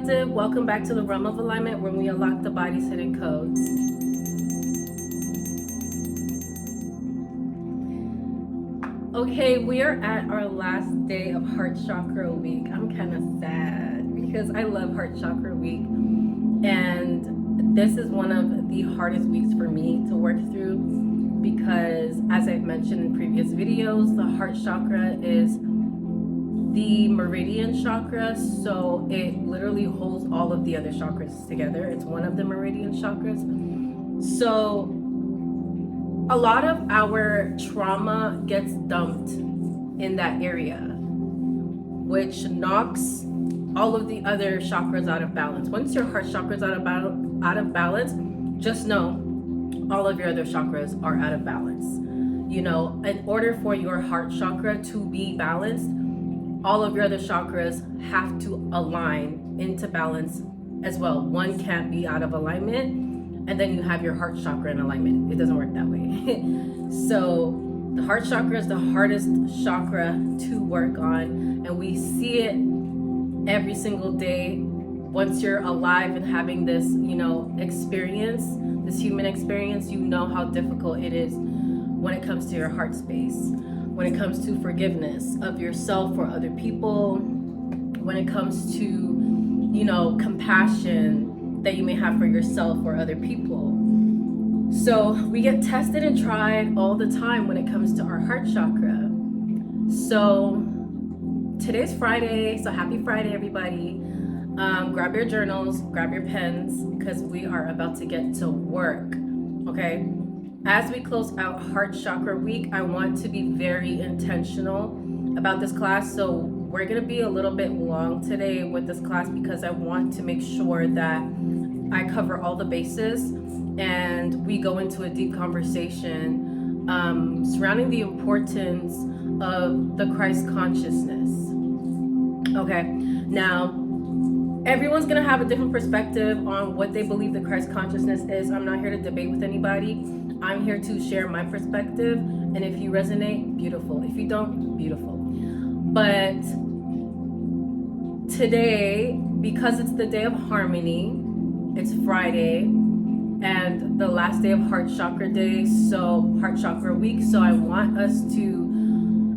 Collective, welcome back to the realm of alignment where we unlock the body's hidden codes. Okay, we are at our last day of Heart Chakra Week. I'm kind of sad because I love Heart Chakra Week, and this is one of the hardest weeks for me to work through because, as I've mentioned in previous videos, the Heart Chakra is the meridian chakra, so it literally holds all of the other chakras together. It's one of the meridian chakras. So a lot of our trauma gets dumped in that area, which knocks all of the other chakras out of balance. Once your heart chakra is out of balance, just know all of your other chakras are out of balance. You know, in order for your heart chakra to be balanced, all of your other chakras have to align into balance as well. One can't be out of alignment, and then you have your heart chakra in alignment. It doesn't work that way. So the heart chakra is the hardest chakra to work on, and we see it every single day. Once you're alive and having this, experience, this human experience, you know how difficult it is when it comes to your heart space. When it comes to forgiveness of yourself or other people, when it comes to, compassion that you may have for yourself or other people. So we get tested and tried all the time when it comes to our heart chakra. So today's Friday, so happy Friday, everybody. Grab your journals, grab your pens, because we are about to get to work, okay? As we close out Heart Chakra Week, I want to be very intentional about this class. So we're going to be a little bit long today with this class because I want to make sure that I cover all the bases and we go into a deep conversation surrounding the importance of the Christ consciousness. Okay, now everyone's going to have a different perspective on what they believe the Christ consciousness is. I'm not here to debate with anybody. I'm here to share my perspective, and if you resonate, beautiful. If you don't, beautiful. But today, because it's the day of harmony, it's Friday, and the last day of Heart Chakra Day, so Heart Chakra Week, so I want us to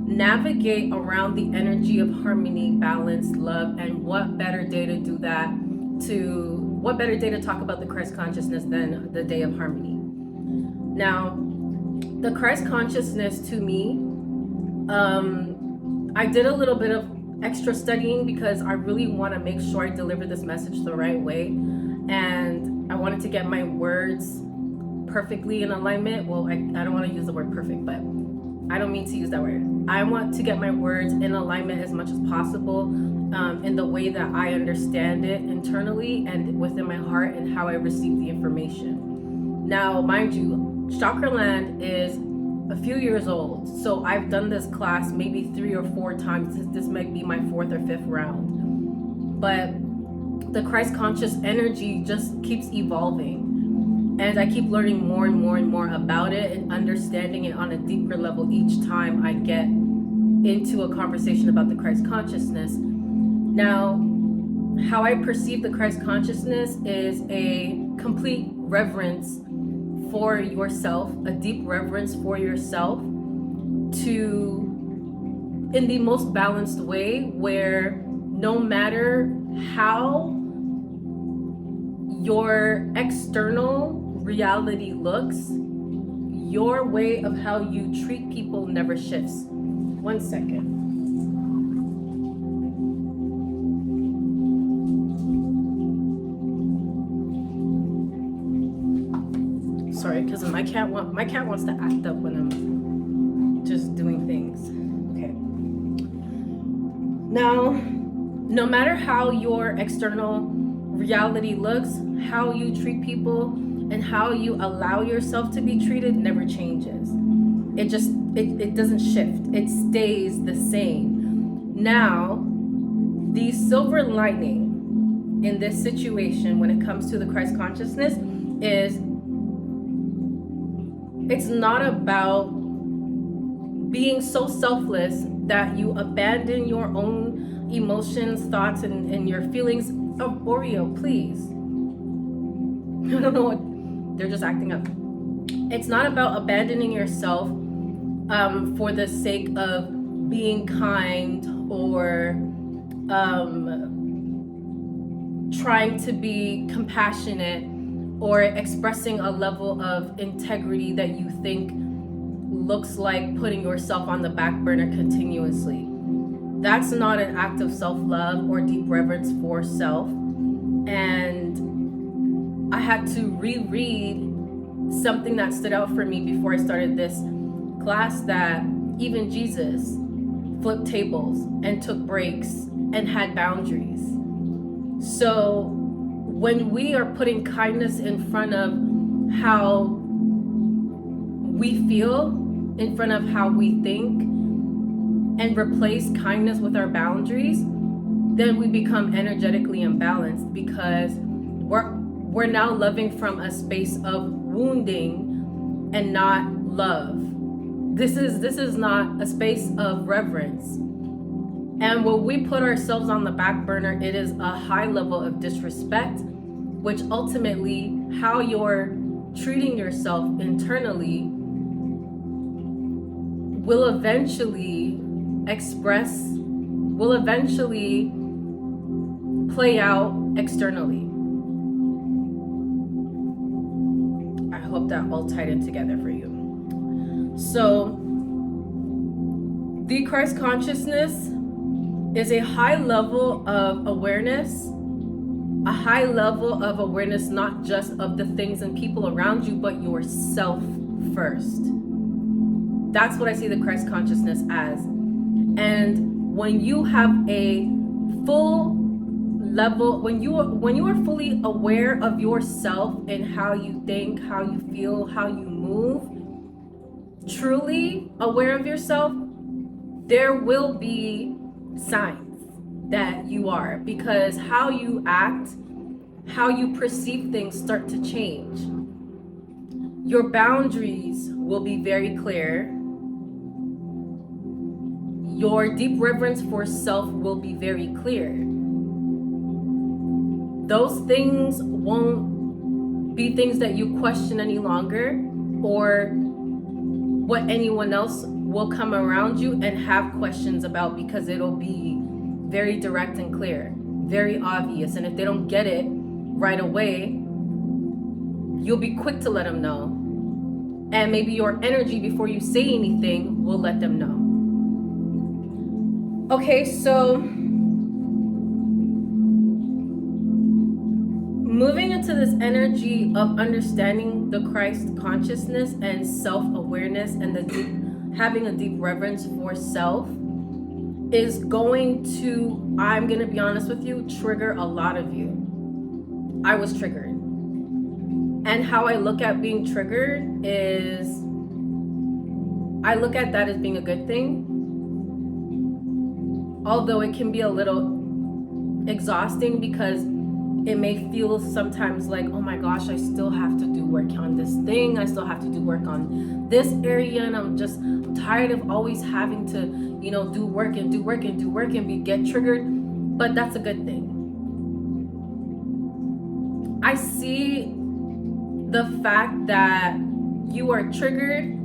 navigate around the energy of harmony, balance, love, and what better day to do that, what better day to talk about the Christ consciousness than the day of harmony. Now, the Christ consciousness to me, I did a little bit of extra studying because I really want to make sure I deliver this message the right way. And I wanted to get my words perfectly in alignment. Well, I don't want to use the word perfect, but I don't mean to use that word. I want to get my words in alignment as much as possible in the way that I understand it internally and within my heart and how I receive the information. Now, mind you, Chakraland is a few years old, so I've done this class maybe 3 or 4 times. This might be my 4th or 5th round. But the Christ conscious energy just keeps evolving. And I keep learning more and more and more about it and understanding it on a deeper level each time I get into a conversation about the Christ consciousness. Now, how I perceive the Christ consciousness is a complete reverence for yourself, a deep reverence for yourself, in the most balanced way, where no matter how your external reality looks, your way of how you treat people never shifts. One second. Sorry, because my cat wants to act up when I'm just doing things. Okay. Now, no matter how your external reality looks, how you treat people and how you allow yourself to be treated never changes. It doesn't shift. It stays the same. Now, the silver lining in this situation when it comes to the Christ consciousness is it's not about being so selfless that you abandon your own emotions, thoughts, and your feelings Oreo, please. I don't know what, they're just acting up. It's not about abandoning yourself for the sake of being kind or trying to be compassionate or expressing a level of integrity that you think looks like putting yourself on the back burner continuously. That's not an act of self-love or deep reverence for self. And I had to reread something that stood out for me before I started this class, that even Jesus flipped tables and took breaks and had boundaries. So when we are putting kindness in front of how we feel, in front of how we think, and replace kindness with our boundaries, then we become energetically imbalanced, because we're now loving from a space of wounding and not love. This is not a space of reverence. And when we put ourselves on the back burner, it is a high level of disrespect, which ultimately, how you're treating yourself internally will eventually play out externally. I hope that all tied in together for you. So, the Christ consciousness is a high level of awareness, not just of the things and people around you, but yourself first. That's what I see the Christ consciousness as. And when you have a full level, when you are fully aware of yourself and how you think, how you feel, how you move, truly aware of yourself, there will be signs that you are, because how you act, how you perceive things start to change. Your boundaries will be very clear. Your deep reverence for self will be very clear. Those things won't be things that you question any longer, or what anyone else will come around you and have questions about, because it'll be very direct and clear, very obvious. And if they don't get it right away, you'll be quick to let them know. And maybe your energy before you say anything will let them know. Okay, so moving into this energy of understanding the Christ consciousness and self-awareness and having a deep reverence for self is going to, I'm going to be honest with you, trigger a lot of you. I was triggered. And how I look at being triggered is, I look at that as being a good thing. Although it can be a little exhausting, because it may feel sometimes like, oh my gosh, I still have to do work on this thing. I still have to do work on this area. And I'm tired of always having to, do work and get triggered. But that's a good thing. I see the fact that you are triggered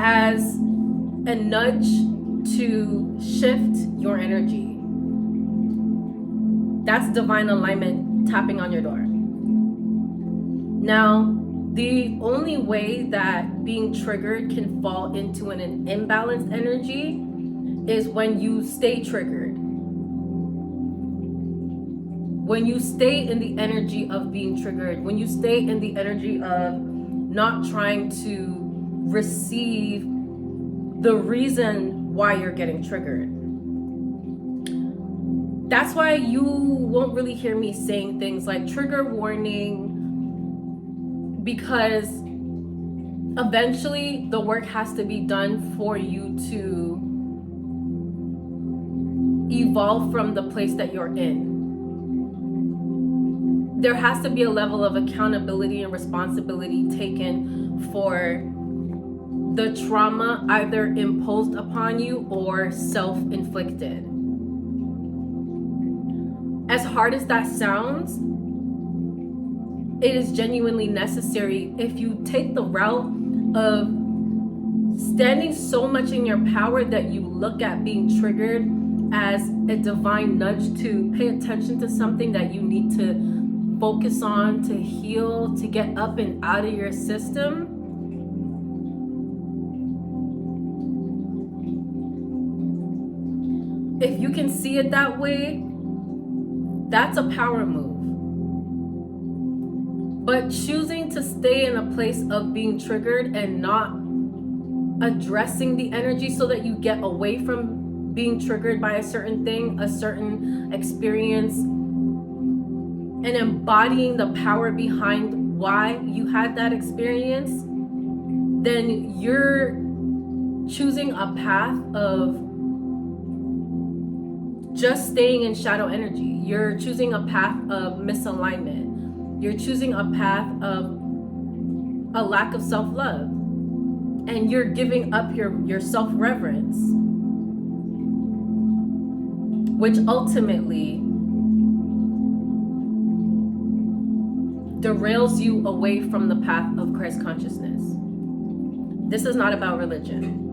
as a nudge to shift your energy. That's divine alignment tapping on your door. Now, the only way that being triggered can fall into an imbalanced energy is when you stay triggered. When you stay in the energy of being triggered, when you stay in the energy of not trying to receive the reason why you're getting triggered. That's why you won't really hear me saying things like trigger warning, because eventually the work has to be done for you to evolve from the place that you're in. There has to be a level of accountability and responsibility taken for the trauma either imposed upon you or self-inflicted. hard as that sounds, it is genuinely necessary if you take the route of standing so much in your power that you look at being triggered as a divine nudge to pay attention to something that you need to focus on, to heal, to get up and out of your system. If you can see it that way, that's a power move. But choosing to stay in a place of being triggered and not addressing the energy so that you get away from being triggered by a certain thing, a certain experience, and embodying the power behind why you had that experience, then you're choosing a path of just staying in shadow energy. You're choosing a path of misalignment. You're choosing a path of a lack of self-love. And you're giving up your self-reverence, which ultimately derails you away from the path of Christ consciousness. This is not about religion.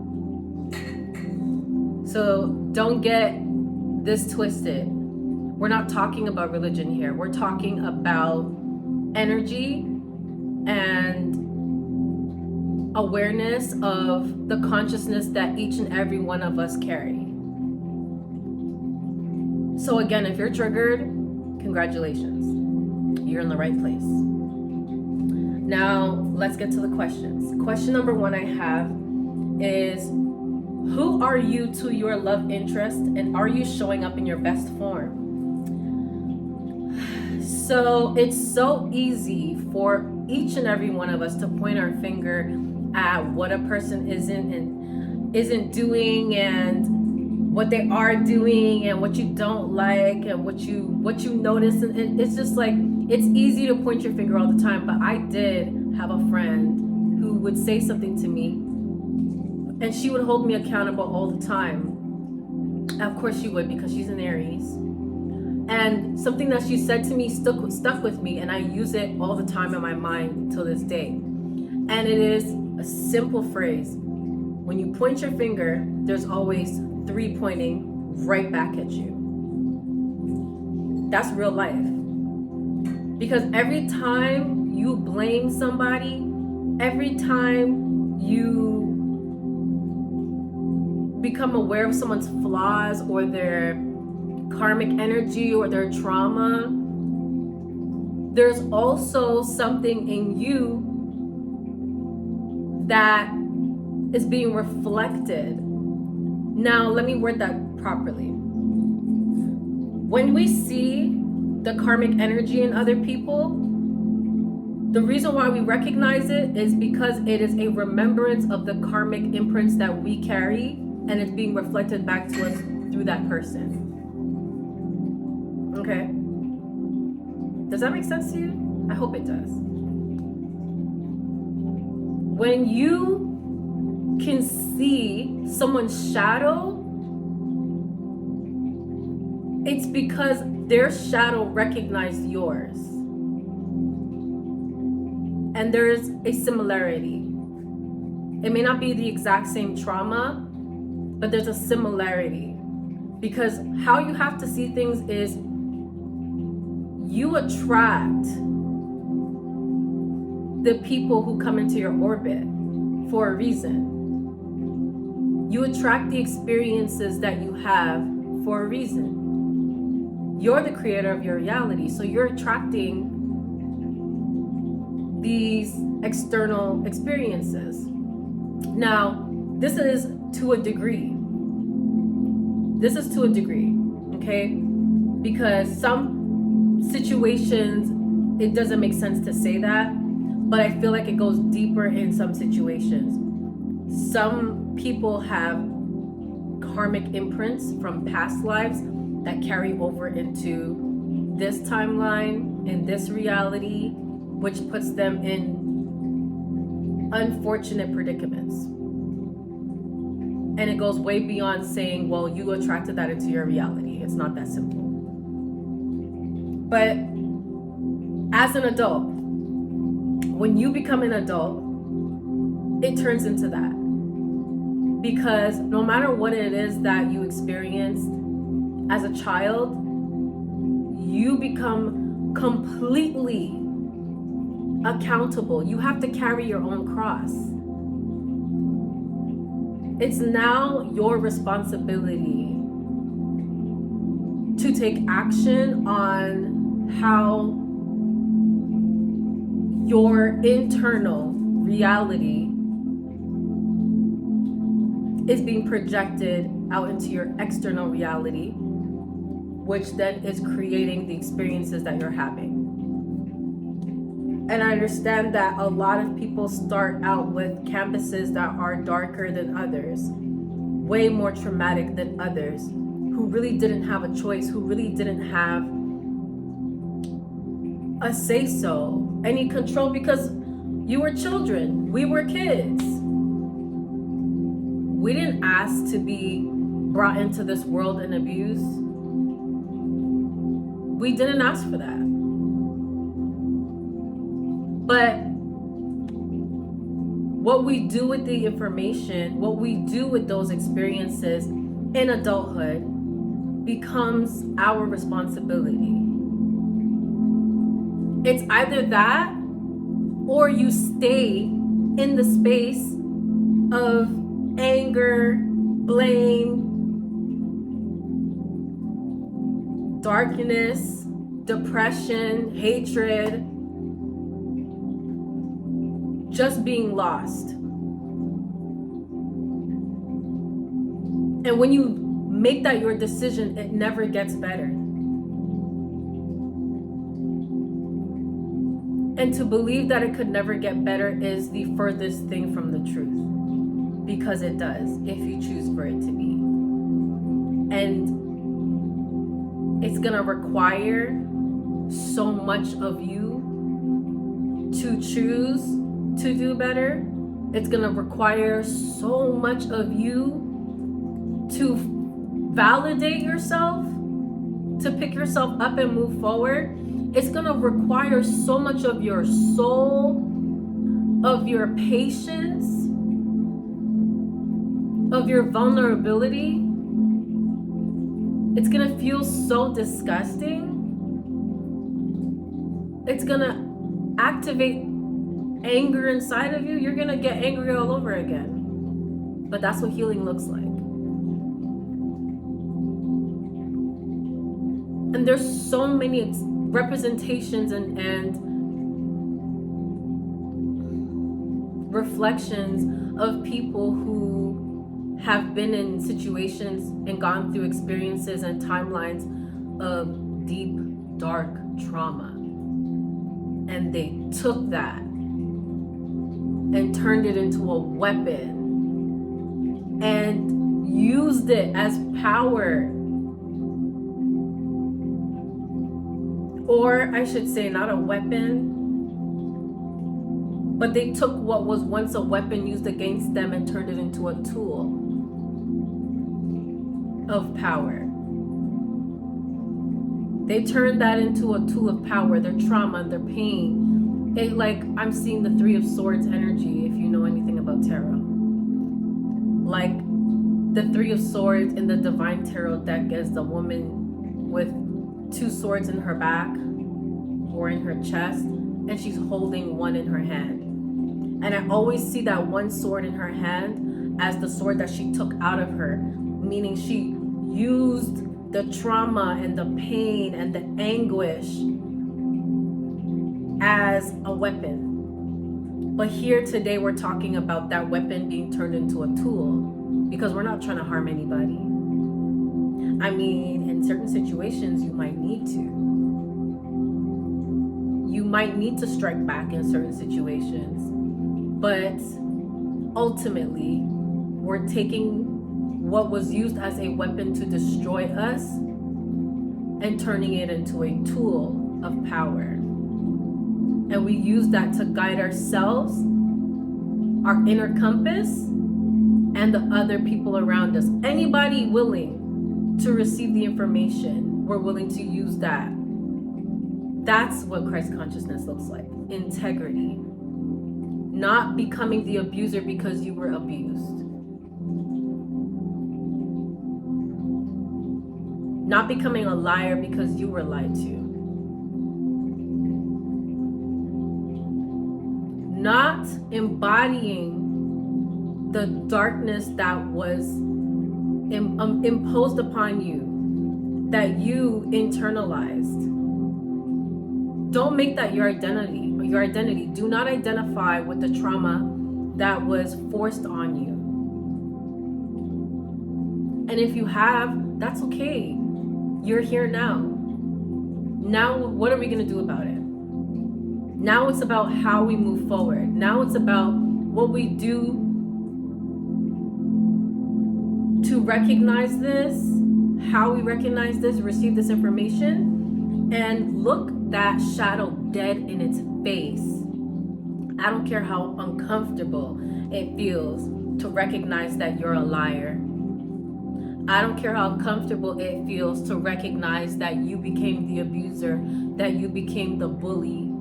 So don't get this twisted. We're not talking about religion here. We're talking about energy and awareness of the consciousness that each and every one of us carry. So again, if you're triggered, congratulations. You're in the right place. Now, let's get to the questions. Question number 1 I have is, who are you to your love interest, and are you showing up in your best form? So it's so easy for each and every one of us to point our finger at what a person isn't doing, and what they are doing, and what you don't like, and what you notice. And it's just like, it's easy to point your finger all the time. But I did have a friend who would say something to me, and she would hold me accountable all the time. Of course she would, because she's an Aries. And something that she said to me stuck with me, and I use it all the time in my mind till this day. And it is a simple phrase. When you point your finger, there's always 3 pointing right back at you. That's real life. Because every time you blame somebody, every time you become aware of someone's flaws or their karmic energy or their trauma, there's also something in you that is being reflected. Now, let me word that properly. When we see the karmic energy in other people, the reason why we recognize it is because it is a remembrance of the karmic imprints that we carry, and it's being reflected back to us through that person. Okay? Does that make sense to you? I hope it does. When you can see someone's shadow, it's because their shadow recognized yours. And there's a similarity. It may not be the exact same trauma, but there's a similarity. Because how you have to see things is you attract the people who come into your orbit for a reason. You attract the experiences that you have for a reason. You're the creator of your reality, so you're attracting these external experiences. Now, this is to a degree. Okay? Because some situations, it doesn't make sense to say that, but I feel like it goes deeper in some situations. Some people have karmic imprints from past lives that carry over into this timeline, in this reality, which puts them in unfortunate predicaments. And it goes way beyond saying, well, you attracted that into your reality. It's not that simple. But as an adult, when you become an adult, it turns into that. Because no matter what it is that you experienced as a child, you become completely accountable. You have to carry your own cross. It's now your responsibility to take action on how your internal reality is being projected out into your external reality, which then is creating the experiences that you're having. And I understand that a lot of people start out with campuses that are darker than others, way more traumatic than others, who really didn't have a choice, who really didn't have a say-so, any control, because you were children, we were kids. We didn't ask to be brought into this world and abused. We didn't ask for that. But what we do with the information, what we do with those experiences in adulthood becomes our responsibility. It's either that or you stay in the space of anger, blame, darkness, depression, hatred, just being lost. And when you make that your decision, it never gets better. And to believe that it could never get better is the furthest thing from the truth. Because it does, if you choose for it to be. And it's gonna require so much of you to choose to do better. It's gonna require so much of you to validate yourself, to pick yourself up and move forward. It's gonna require so much of your soul, of your patience, of your vulnerability. It's gonna feel so disgusting. It's gonna activate anger inside of you. You're gonna get angry all over again. But that's what healing looks like. And there's so many representations and reflections of people who have been in situations and gone through experiences and timelines of deep, dark trauma. And they took that and turned it into a weapon and used it as power. Or I should say, not a weapon, but they took what was once a weapon used against them and turned it into a tool of power. They turned that into a tool of power, their trauma, their pain. Like, I'm seeing the Three of Swords energy, if you know anything about tarot. Like, the Three of Swords in the Divine Tarot deck is the woman with two swords in her back or in her chest, and she's holding one in her hand. And I always see that one sword in her hand as the sword that she took out of her, meaning she used the trauma and the pain and the anguish as a weapon. But here today we're talking about that weapon being turned into a tool, because we're not trying to harm anybody. I mean, in certain situations you might need to. You might need to strike back in certain situations. But ultimately, we're taking what was used as a weapon to destroy us and turning it into a tool of power. And we use that to guide ourselves, our inner compass, and the other people around us. Anybody willing to receive the information, we're willing to use that That's what Christ consciousness looks like. Integrity. Not becoming the abuser because you were abused. Not becoming a liar because you were lied to. Not embodying the darkness that was imposed upon you, that you internalized. Don't make that your identity. Do not identify with the trauma that was forced on you. And if you have, that's okay. You're here now. Now, what are we going to do about it? Now it's about how we move forward. Now it's about what we do to recognize this, how we recognize this, receive this information, and look that shadow dead in its face. I don't care how uncomfortable it feels to recognize that you're a liar. I don't care how comfortable it feels to recognize that you became the abuser, that you became the bully.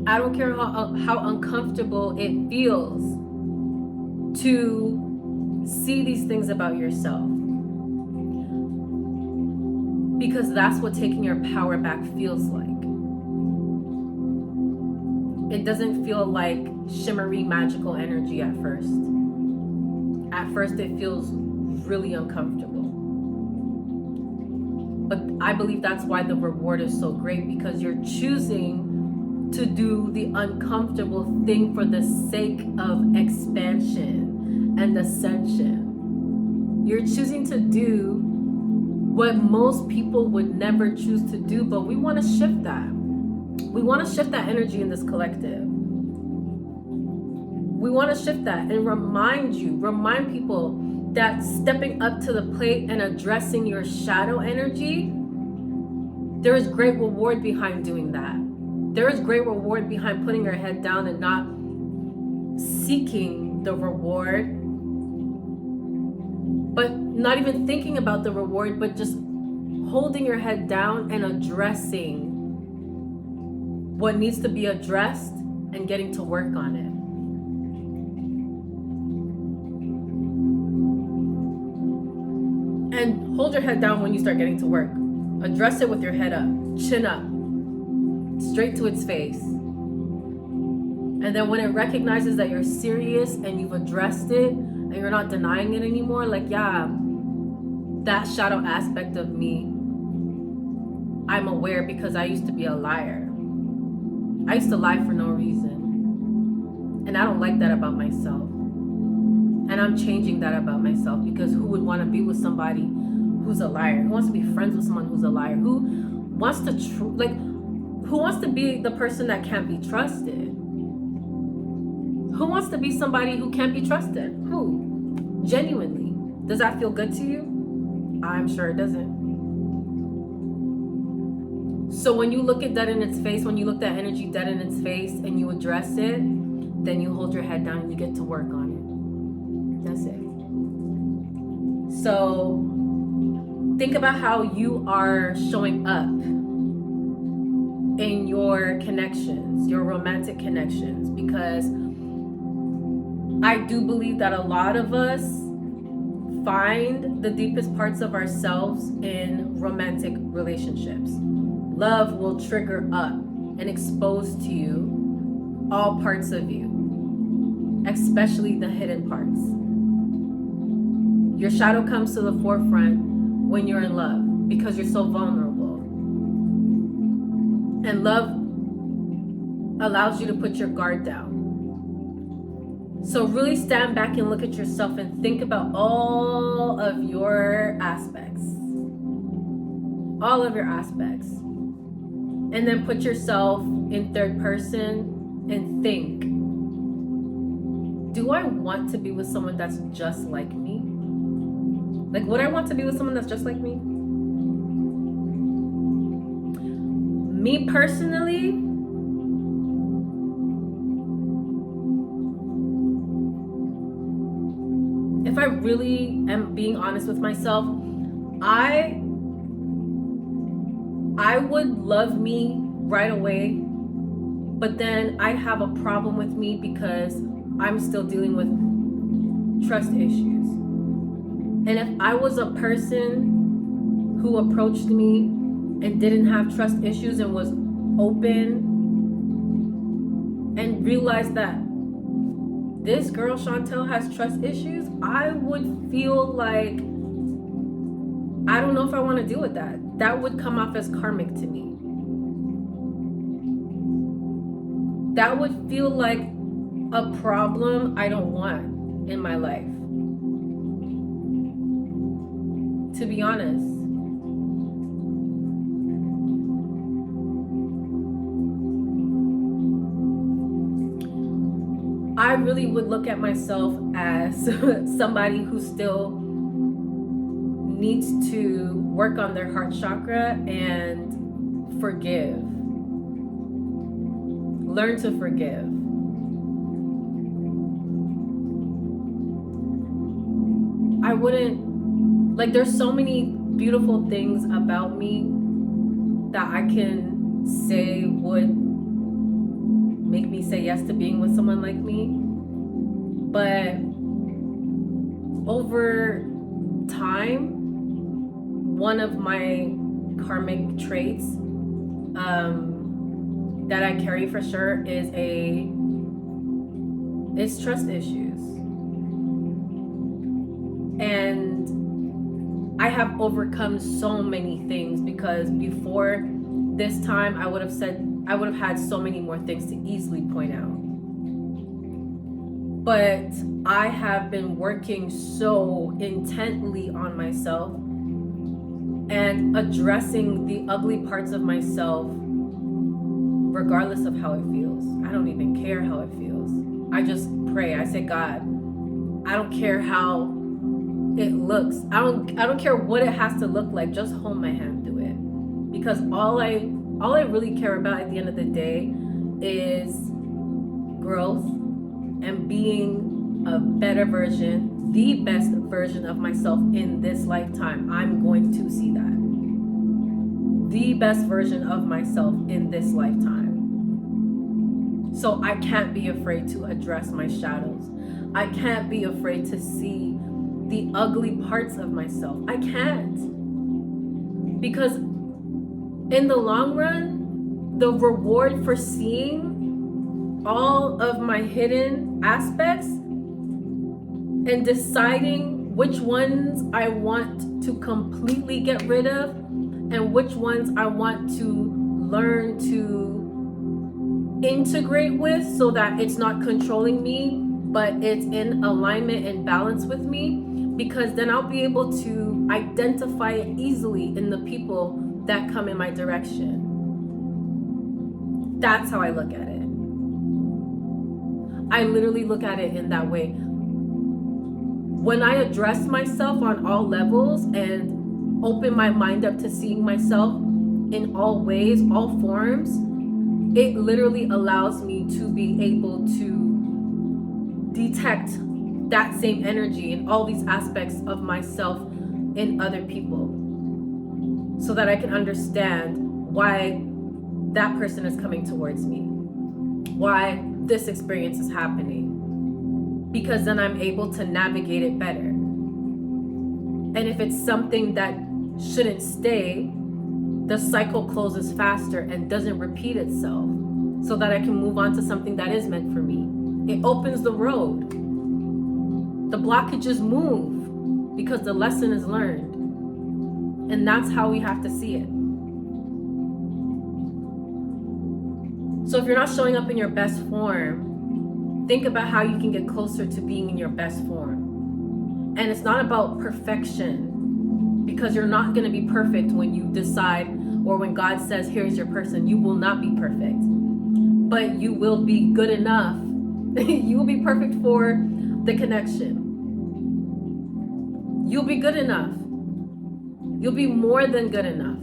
I don't care how uncomfortable it feels to see these things about yourself. Because that's what taking your power back feels like. It doesn't feel like shimmery, magical energy at first. At first, it feels really uncomfortable. But I believe that's why the reward is so great, because you're choosing to do the uncomfortable thing for the sake of expansion and ascension. You're choosing to do what most people would never choose to do, but we want to shift that. We want to shift that energy in this collective. We want to shift that and remind people that stepping up to the plate and addressing your shadow energy, there is great reward behind doing that. There is great reward behind putting your head down and not seeking the reward, but not even thinking about the reward, but just holding your head down and addressing what needs to be addressed and getting to work on it. And hold your head down when you start getting to work. Address it with your head up, chin up, straight to its face. And then when it recognizes that you're serious and you've addressed it and you're not denying it anymore, like, yeah, that shadow aspect of me, I'm aware because I used to be a liar. I used to lie for no reason. And I don't like that about myself. And I'm changing that about myself, because who would want to be with somebody who's a liar? Who wants to be friends with someone who's a liar? Who wants to who wants to be the person that can't be trusted? Who wants to be somebody who can't be trusted? Who? Genuinely. Does that feel good to you? I'm sure it doesn't. So when you look at that in its face, when you look that energy dead in its face and you address it, then you hold your head down and you get to work on it. That's it. So think about how you are showing up in your connections, your romantic connections, because I do believe that a lot of us find the deepest parts of ourselves in romantic relationships. Love will trigger up and expose to you all parts of you, especially the hidden parts. Your shadow comes to the forefront when you're in love because you're so vulnerable. And love allows you to put your guard down. So really stand back and look at yourself and think about all of your aspects. All of your aspects. And then put yourself in third person and think, do I want to be with someone that's just like me? Like, would I want to be with someone that's just like me? Me personally, if I really am being honest with myself, I I would love me right away, but then I'd have a problem with me because I'm still dealing with trust issues. And if I was a person who approached me and didn't have trust issues and was open and realized that this girl Chantel has trust issues, I would feel like, I don't know if I want to deal with that. That would come off as karmic to me. That would feel like a problem I don't want in my life. To be honest. I really would look at myself as somebody who still needs to work on their heart chakra and forgive. Learn to forgive. I wouldn't, like, there's so many beautiful things about me that I can say would make me say yes to being with someone like me. But over time, one of my karmic traits that I carry for sure is trust issues. And I have overcome so many things, because before this time I would have had so many more things to easily point out. But I have been working so intently on myself and addressing the ugly parts of myself, regardless of how it feels. I don't even care how it feels. I just pray. I say, God, I don't care how it looks. I don't care what it has to look like. Just hold my hand through it. Because all I really care about at the end of the day is growth and being a better version, the best version of myself in this lifetime. I'm going to see that. The best version of myself in this lifetime. So I can't be afraid to address my shadows. I can't be afraid to see the ugly parts of myself. I can't. Because in the long run, the reward for seeing all of my hidden aspects and deciding which ones I want to completely get rid of and which ones I want to learn to integrate with, so that it's not controlling me, but it's in alignment and balance with me, because then I'll be able to identify it easily in the people that come in my direction. That's how I look at it. I literally look at it in that way. When I address myself on all levels and open my mind up to seeing myself in all ways, all forms, it literally allows me to be able to detect that same energy and all these aspects of myself in other people, so that I can understand why that person is coming towards me, why this experience is happening, because then I'm able to navigate it better. And if it's something that shouldn't stay, the cycle closes faster and doesn't repeat itself, so that I can move on to something that is meant for me. It opens the road. The blockages move because the lesson is learned. And that's how we have to see it. So if you're not showing up in your best form, think about how you can get closer to being in your best form. And it's not about perfection, because you're not going to be perfect when you decide, or when God says, here's your person. You will not be perfect, but you will be good enough. You will be perfect for the connection. You'll be good enough. You'll be more than good enough.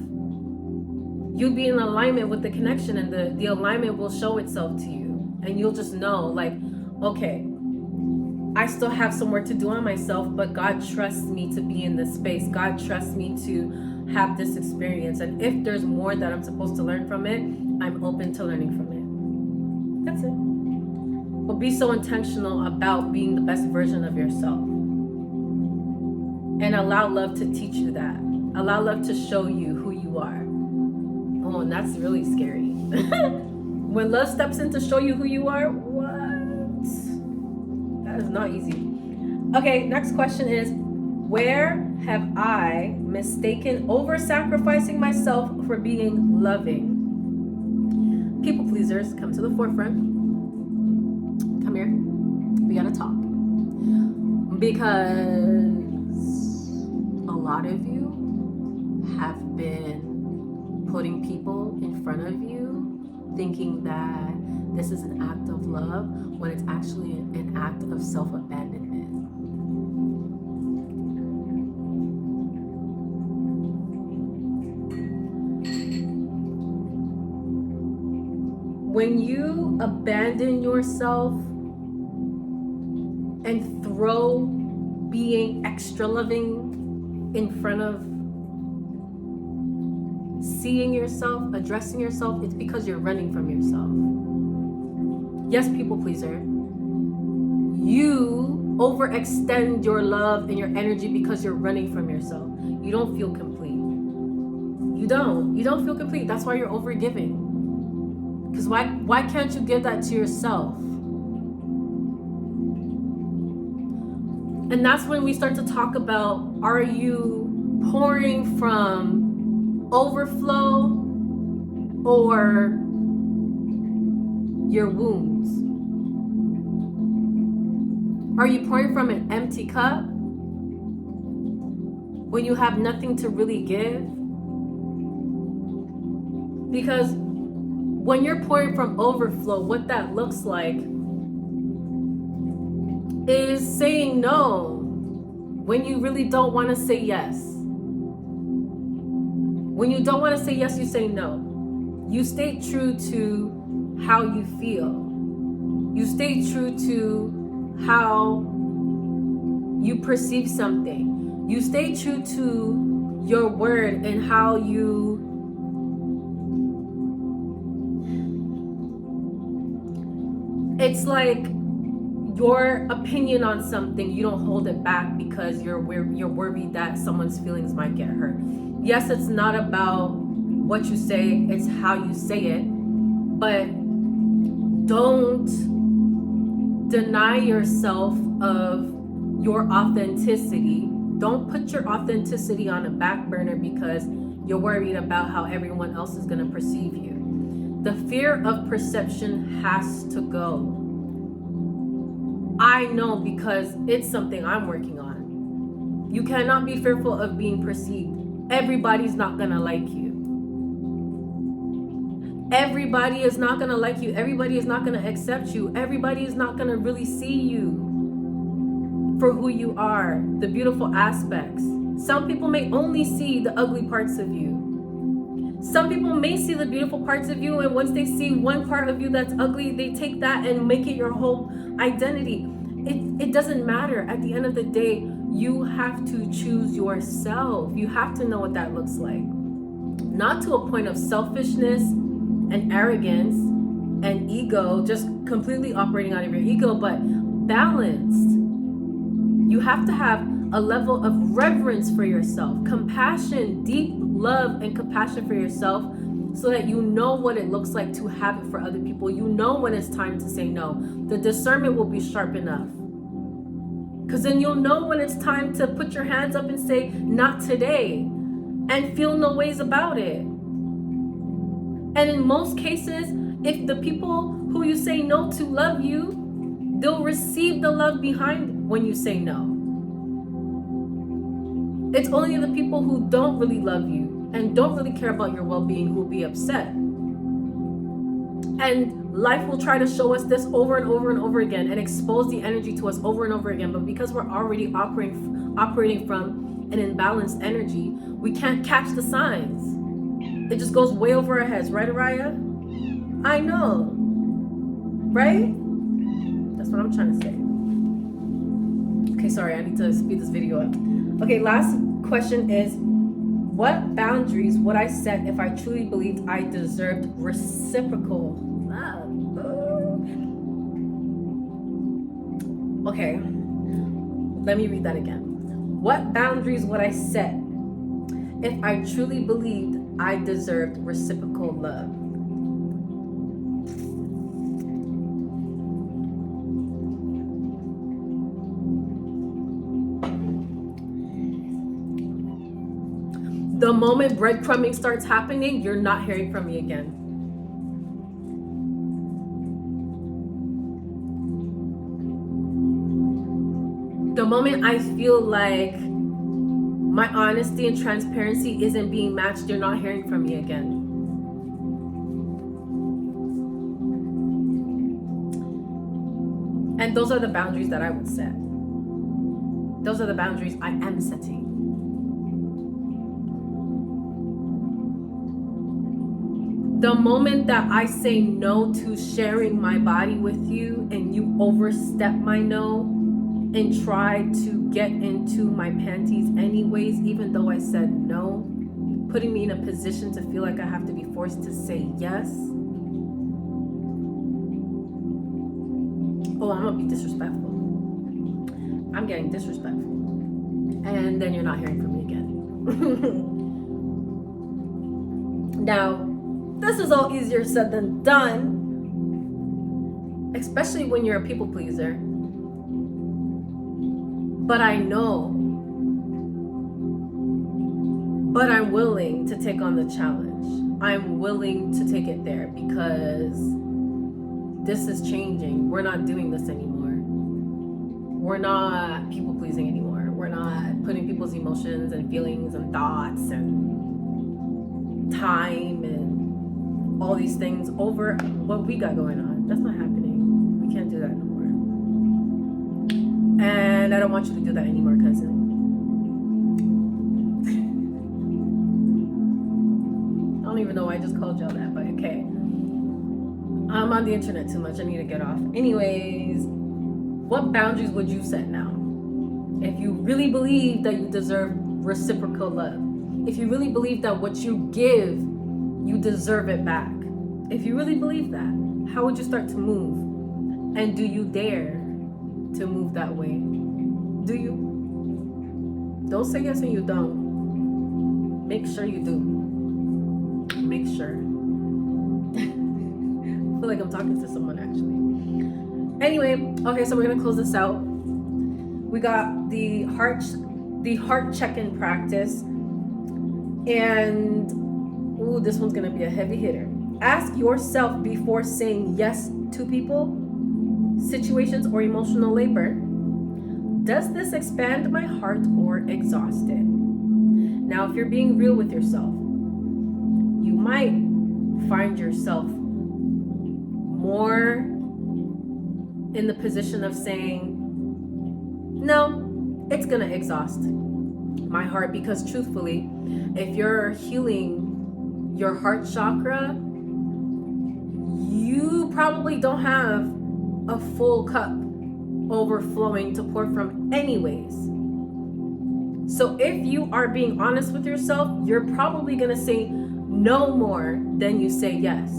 You'll be in alignment with the connection, and the alignment will show itself to you. And you'll just know, like, okay, I still have some work to do on myself, but God trusts me to be in this space. God trusts me to have this experience. And if there's more that I'm supposed to learn from it, I'm open to learning from it. That's it. But be so intentional about being the best version of yourself. And allow love to teach you that. Allow love to show you who you are. Oh, and that's really scary. When love steps in to show you who you are, what? That is not easy. Okay, next question is, where have I mistaken over-sacrificing myself for being loving? People pleasers, come to the forefront. Come here. We gotta talk. Because a lot of you have been putting people in front of you, thinking that this is an act of love, when it's actually an act of self-abandonment. When you abandon yourself and throw being extra loving in front of seeing yourself, addressing yourself, it's because you're running from yourself. Yes, people pleaser. You overextend your love and your energy because you're running from yourself. You don't feel complete. You don't feel complete. That's why you're overgiving. Because why can't you give that to yourself? And that's when we start to talk about, are you pouring from overflow or your wounds? Are you pouring from an empty cup when you have nothing to really give? Because when you're pouring from overflow, what that looks like is saying no when you really don't want to say yes. When you don't want to say yes, you say no. You stay true to how you feel. You stay true to how you perceive something. You stay true to your word and how you it's like your opinion on something, you don't hold it back because you're worried that someone's feelings might get hurt. Yes, it's not about what you say, it's how you say it. But don't deny yourself of your authenticity. Don't put your authenticity on a back burner because you're worried about how everyone else is going to perceive you. The fear of perception has to go. I know because it's something I'm working on. You cannot be fearful of being perceived. Everybody's not gonna like you. Everybody is not gonna like you. Everybody is not gonna accept you. Everybody is not gonna really see you for who you are, the beautiful aspects. Some people may only see the ugly parts of you. Some people may see the beautiful parts of you, and once they see one part of you that's ugly, they take that and make it your whole identity. It doesn't matter. At the end of the day, you have to choose yourself. You have to know what that looks like. Not to a point of selfishness and arrogance and ego, just completely operating out of your ego, but balanced. You have to have a level of reverence for yourself, compassion, deep love and compassion for yourself, so that you know what it looks like to have it for other people. You know when it's time to say no. The discernment will be sharp enough. Because then you'll know when it's time to put your hands up and say, not today, and feel no ways about it. And in most cases, if the people who you say no to love you, they'll receive the love behind when you say no. It's only the people who don't really love you and don't really care about your well-being who will be upset. And life will try to show us this over and over and over again and expose the energy to us over and over again. But because we're already operating from an imbalanced energy, we can't catch the signs. It just goes way over our heads, right, Araya? I know, right? That's what I'm trying to say. Okay, sorry, I need to speed this video up. Okay, last question is, What boundaries would I set if I truly believed I deserved reciprocal love? Okay, let me read that again. What boundaries would I set if I truly believed I deserved reciprocal love? The moment breadcrumbing starts happening, you're not hearing from me again. The moment I feel like my honesty and transparency isn't being matched, you're not hearing from me again. And those are the boundaries that I would set. Those are the boundaries I am setting. The moment that I say no to sharing my body with you and you overstep my no and try to get into my panties anyways, even though I said no, putting me in a position to feel like I have to be forced to say yes. Oh, I'm gonna be disrespectful. I'm getting disrespectful. And then you're not hearing from me again. Now, this is all easier said than done, especially when you're a people pleaser. But I know, but I'm willing to take on the challenge. I'm willing to take it there because this is changing. We're not doing this anymore. We're not people pleasing anymore. We're not putting people's emotions and feelings and thoughts and time and all these things over what we got going on. That's not happening. We can't do that no more. And I don't want you to do that anymore, cousin. I don't even know why I just called y'all that, but okay. I'm on the internet too much. I need to get off. Anyways, what boundaries would you set now? If you really believe that you deserve reciprocal love, if you really believe that what you give, you deserve it back. If you really believe that, how would you start to move? And do you dare to move that way? Do you? Don't say yes and you don't. Make sure you do. Make sure. I feel like I'm talking to someone actually. Anyway, okay, so we're gonna close this out. We got the heart check-in practice. And ooh, this one's gonna be a heavy hitter. Ask yourself before saying yes to people, situations, or emotional labor, does this expand my heart or exhaust it? Now, if you're being real with yourself, you might find yourself more in the position of saying, no, it's gonna exhaust my heart, because truthfully, if you're healing your heart chakra, you probably don't have a full cup overflowing to pour from anyways. So if you are being honest with yourself, you're probably gonna say no more than you say yes.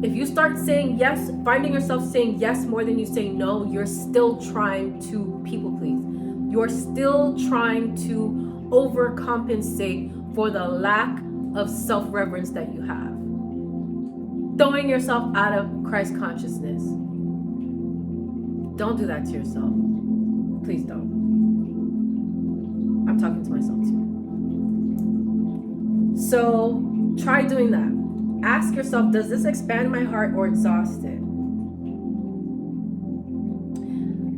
If you start saying yes, finding yourself saying yes more than you say no, you're still trying to people please. You're still trying to overcompensate for the lack of self-reverence that you have. Throwing yourself out of Christ consciousness. Don't do that to yourself. Please don't. I'm talking to myself too. So try doing that. Ask yourself, does this expand my heart or exhaust it?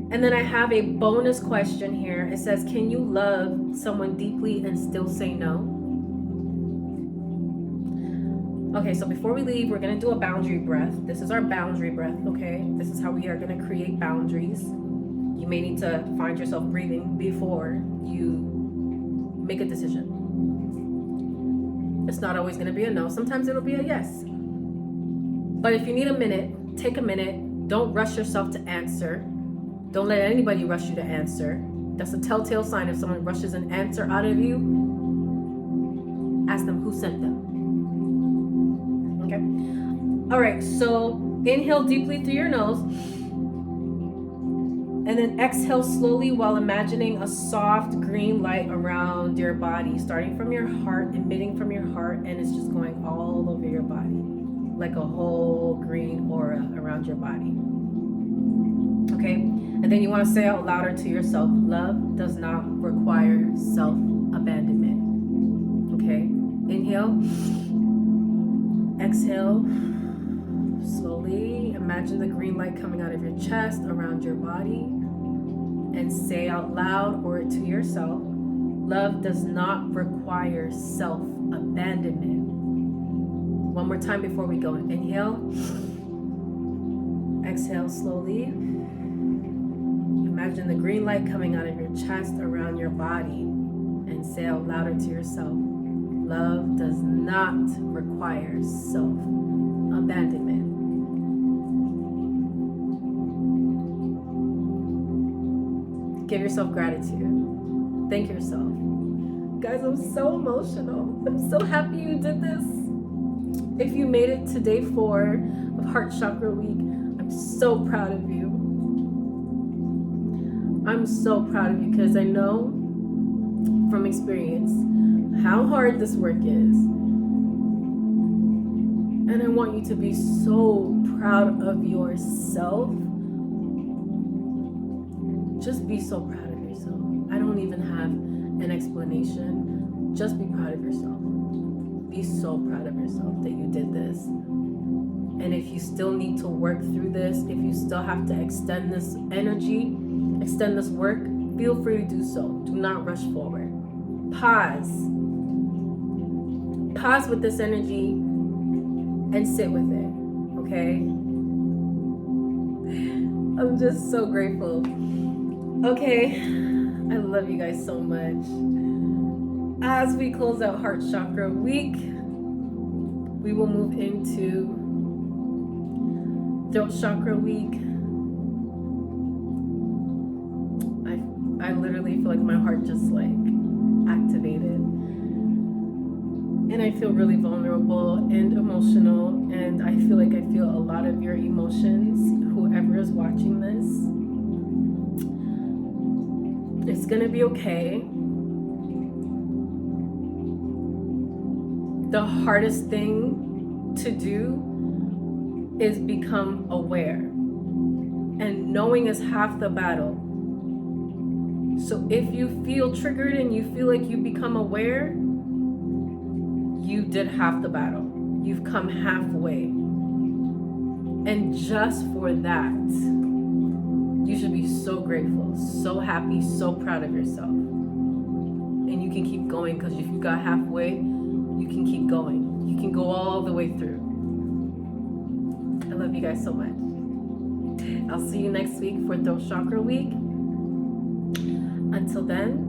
And then I have a bonus question here. It says, can you love someone deeply and still say no? Okay, so before we leave, we're gonna do a boundary breath. This is our boundary breath, okay? This is how we are gonna create boundaries. You may need to find yourself breathing before you make a decision. It's not always gonna be a no. Sometimes it'll be a yes. But if you need a minute, take a minute. Don't rush yourself to answer. Don't let anybody rush you to answer. That's a telltale sign if someone rushes an answer out of you. Who sent them? Okay. All right, so inhale deeply through your nose. And then exhale slowly while imagining a soft green light around your body, starting from your heart, emitting from your heart, and it's just going all over your body, like a whole green aura around your body. Okay? And then you want to say out louder to yourself, love does not require self-abandonment. Okay? Inhale. Exhale. Slowly imagine the green light coming out of your chest, around your body, and say out loud or to yourself, love does not require self-abandonment. One more time before we go. Inhale. Exhale slowly. Imagine the green light coming out of your chest, around your body, and say out louder to yourself, love does not require self-abandonment. Give yourself gratitude. Thank yourself. Guys, I'm so emotional. I'm so happy you did this. If you made it to day 4 of Heart Chakra Week, I'm so proud of you. I'm so proud of you because I know from experience how hard this work is. And I want you to be so proud of yourself. Just be so proud of yourself. I don't even have an explanation. Just be proud of yourself. Be so proud of yourself that you did this. And if you still need to work through this, if you still have to extend this energy, extend this work, feel free to do so. Do not rush forward. Pause. Pause with this energy and sit with it, okay? I'm just so grateful. Okay, I love you guys so much. As we close out Heart Chakra Week, we will move into Throat Chakra Week. I literally feel like my heart just like activated. And I feel really vulnerable and emotional, and I feel like I feel a lot of your emotions, whoever is watching this. It's gonna be okay. The hardest thing to do is become aware. And knowing is half the battle. So if you feel triggered and you feel like you become aware, you did half the battle. You've come halfway. And just for that, you should be so grateful, so happy, so proud of yourself. And you can keep going, because if you got halfway, you can keep going. You can go all the way through. I love you guys so much. I'll see you next week for Throat Chakra Week. Until then,